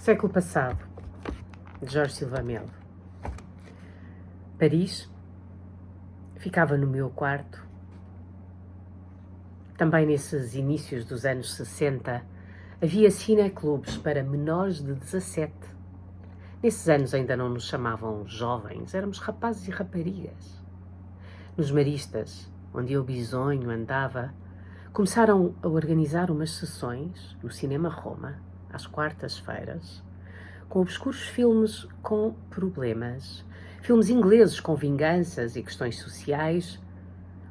Século passado, de Jorge Silva Melo. Paris. Ficava no meu quarto. Também nesses inícios dos anos 60, havia cineclubes para menores de 17. Nesses anos ainda não nos chamavam jovens, éramos rapazes e raparigas. Nos Maristas, onde eu bisonho andava, começaram a organizar umas sessões no Cinema Roma, às quartas-feiras, com obscuros filmes com problemas, filmes ingleses com vinganças e questões sociais.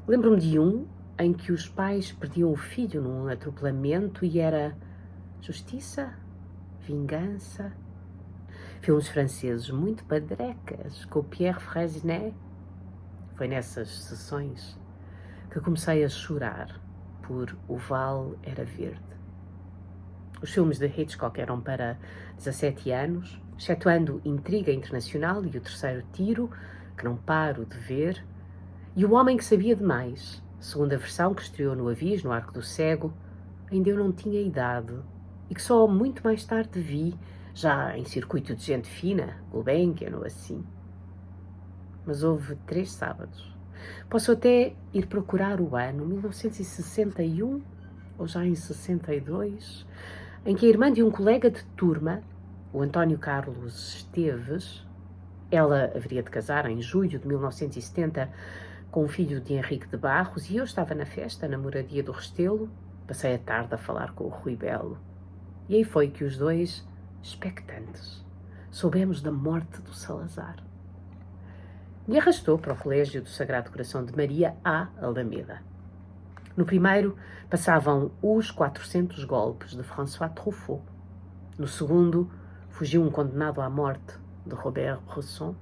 Lembro-me de um em que os pais perdiam o filho num atropelamento e era justiça, vingança. Filmes franceses muito padrecas, com o Pierre Fresnay. Foi nessas sessões que comecei a chorar por O Val Era Verde. Os filmes de Hitchcock eram para 17 anos, excetuando Intriga Internacional e O Terceiro Tiro, que não paro de ver, e O Homem que Sabia Demais, segunda versão que estreou no Avis, no Arco do Cego. Ainda eu não tinha idade e que só muito mais tarde vi, já em circuito de gente fina, Gulbenkian ou assim. Mas houve 3 sábados. Posso até ir procurar o ano, 1961 ou já em 62, em que a irmã de um colega de turma, o António Carlos Esteves, ela haveria de casar em julho de 1970 com o filho de Henrique de Barros e eu estava na festa, na moradia do Restelo. Passei a tarde a falar com o Rui Belo. E aí foi que os dois, expectantes, soubemos da morte do Salazar. Me arrastou para o Colégio do Sagrado Coração de Maria à Alameda. No primeiro, passavam Os 400 Golpes, de François Truffaut. No segundo, Fugiu um Condenado à Morte, de Robert Bresson.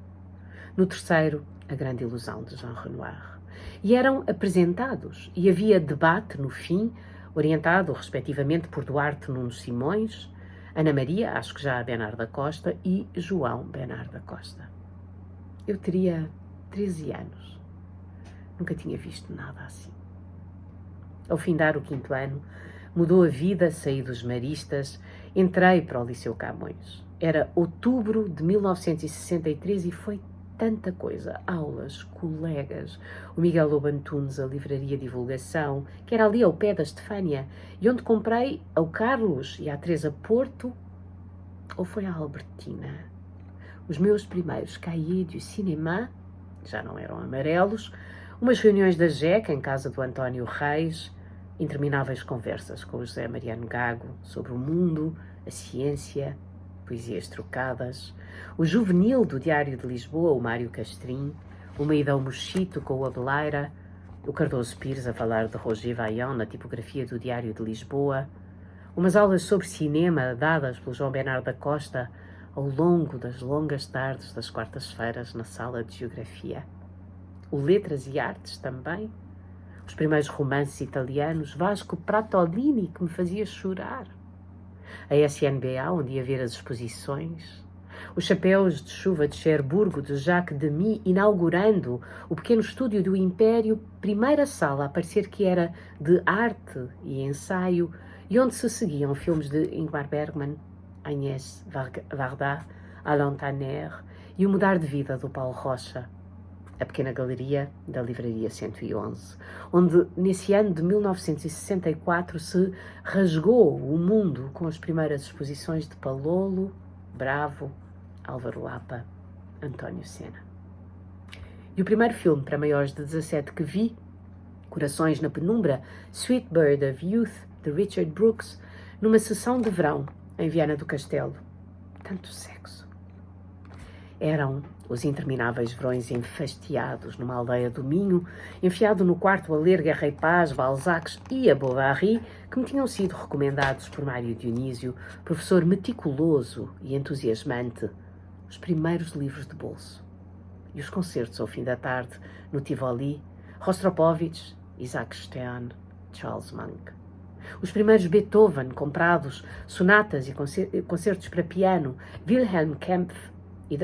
No terceiro, A Grande Ilusão, de Jean Renoir. E eram apresentados, e havia debate no fim, orientado, respectivamente, por Duarte Nunes Simões, Ana Maria, acho que já a Bernardo da Costa, e João Bernardo da Costa. Eu teria 13 anos. Nunca tinha visto nada assim. Ao findar o 5º ano, mudou a vida, saí dos Maristas, entrei para o Liceu Camões. Era outubro de 1963 e foi tanta coisa. Aulas, colegas, o Miguel Lobo Antunes, a livraria Divulgação, que era ali ao pé da Estefânia, e onde comprei ao Carlos e à Teresa Porto, ou foi à Albertina, os meus primeiros cahiers du cinéma, já não eram amarelos, umas reuniões da JEC em casa do António Reis, intermináveis conversas com o José Mariano Gago sobre o mundo, a ciência, poesias trocadas, o juvenil do Diário de Lisboa, o Mário Castrim, uma ida ao Mochito com o Abeleira, o Cardoso Pires a falar de Roger Vaillant na tipografia do Diário de Lisboa, umas aulas sobre cinema dadas pelo João Bernardo da Costa ao longo das longas tardes das quartas-feiras na sala de Geografia. O Letras e Artes também, os primeiros romances italianos, Vasco Pratolini, que me fazia chorar, a SNBA, onde ia ver as exposições, os chapéus de chuva de Cherburgo, de Jacques Demy, inaugurando o pequeno estúdio do Império, primeira sala a parecer que era de arte e ensaio, e onde se seguiam filmes de Ingmar Bergman, Agnès Varda, Alain Tanner e o Mudar de Vida, do Paulo Rocha. A pequena galeria da Livraria 111, onde, nesse ano de 1964, se rasgou o mundo com as primeiras exposições de Palolo, Bravo, Álvaro Lapa, António Sena. E o primeiro filme para maiores de 17 que vi, Corações na Penumbra, Sweet Bird of Youth, de Richard Brooks, numa sessão de verão em Viana do Castelo. Tanto sexo. Eram os intermináveis verões enfastiados numa aldeia do Minho, enfiado no quarto a ler Guerra e Paz, Balzac e a Bovary, que me tinham sido recomendados por Mário Dionísio, professor meticuloso e entusiasmante, os primeiros livros de bolso. E os concertos ao fim da tarde, no Tivoli, Rostropovich, Isaac Stern, Charles Monk. Os primeiros Beethoven comprados, sonatas e concertos para piano, Wilhelm Kempff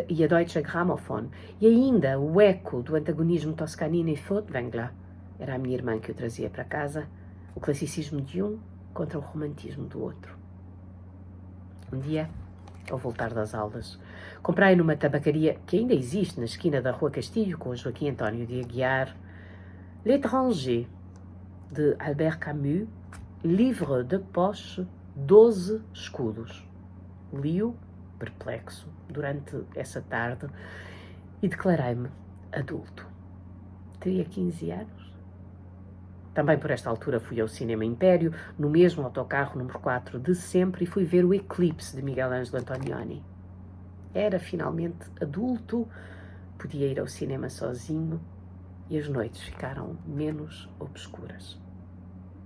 e a Deutsche Grammophon, e ainda o eco do antagonismo Toscanini e Furtwängler. Era a minha irmã que o trazia para casa, o classicismo de um contra o romantismo do outro. Um dia, ao voltar das aulas. Comprei numa tabacaria que ainda existe na esquina da Rua Castilho, com o Joaquim António de Aguiar, L'Étranger, de Albert Camus, livre de poche, 12 escudos. Li-o, perplexo, durante essa tarde e declarei-me adulto. Teria 15 anos. Também por esta altura fui ao Cinema Império, no mesmo autocarro número 4 de sempre, e fui ver o Eclipse de Miguel Ângelo Antonioni. Era finalmente adulto, podia ir ao cinema sozinho e as noites ficaram menos obscuras.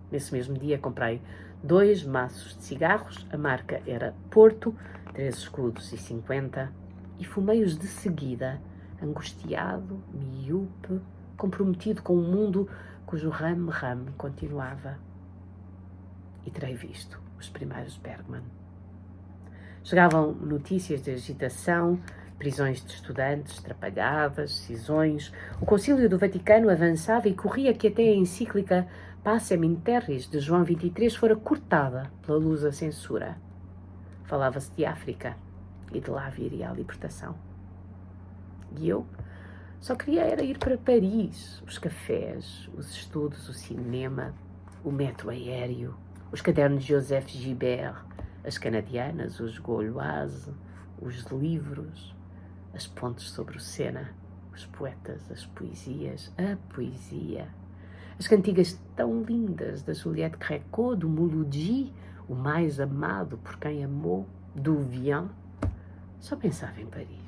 Nesse mesmo dia comprei 2 maços de cigarros, a marca era Porto, 3 escudos e 50, e fumei-os de seguida, angustiado, miúpe, comprometido com um mundo cujo rame-rame continuava. E terei visto os primeiros Bergman. Chegavam notícias de agitação, prisões de estudantes, trapalhadas, cisões. O Concílio do Vaticano avançava e corria que até a encíclica Pacem in Terris, de João XXIII, fora cortada pela luz da censura. Falava-se de África e de lá viria a libertação. E eu só queria era ir para Paris, os cafés, os estudos, o cinema, o metro aéreo, os cadernos de Joseph Gilbert, as canadianas, os gauloises, os livros, as pontes sobre o Sena, os poetas, as poesias, a poesia, as cantigas tão lindas da Juliette Gréco, do Mouloudji, o mais amado por quem amou, do Vian. Só pensava em Paris.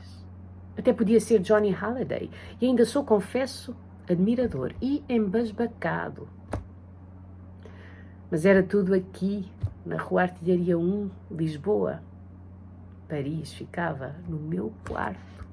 Até podia ser Johnny Halliday, e ainda sou, confesso, admirador e embasbacado. Mas era tudo aqui, na Rua Artilharia 1, Lisboa. Paris ficava no meu quarto.